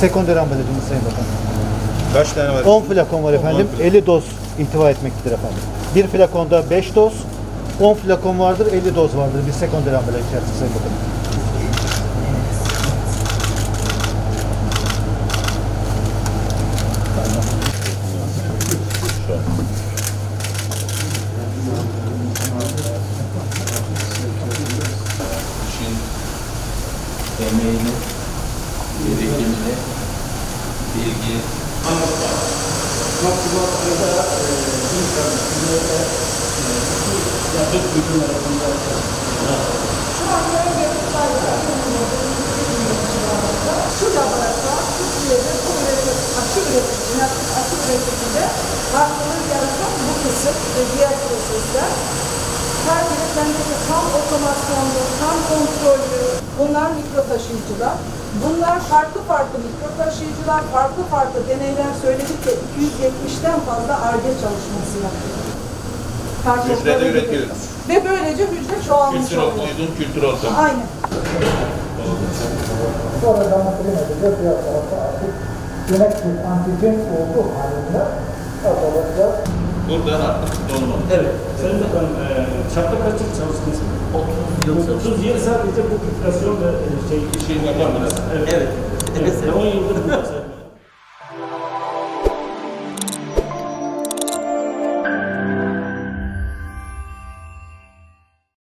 Sekonder ambalajımız Sayın Bakanım. Kaç tane var? 10 flakon var efendim. 50 doz ihtiva etmektedir efendim. Bir flakonda 5 doz, 10 flakon vardır, 50 doz vardır. Bir sekonder ambalaj içerisinde Sayın Bakanım. Emeğini, birikimini, bilgi. Çok güzel arada yakıt bütün arasında. Şu anda şu laboratuvar Türkiye'de bu aşı üretiminde farklılık yaratan bu kısım ve diğer prosesler her biri kendisi tam otomasyonlu, tam kontrollü. Bunlar mikro taşıyıcılar. Bunlar farklı mikro taşıyıcılar, farklı deneyler söyledik de 270'ten fazla Ar-Ge çalışması yaptık. Hücrede üretiyoruz. Ve böylece hücre çoğalmış Kültür oluyor. okuluydun, kültür ortamı. Aynen. Sonra damatrin edeceğiz. Diğer tarafta artık yemek bir antijen olduğu halinde azalacak. Buradan artık dolmalı. Evet. Sayın Bakanım, çapta kaç yıl çalıştınız? 30 yıl sadece bu filtrasyon ve İşin yapamıyoruz. Evet. 10 yıldır bu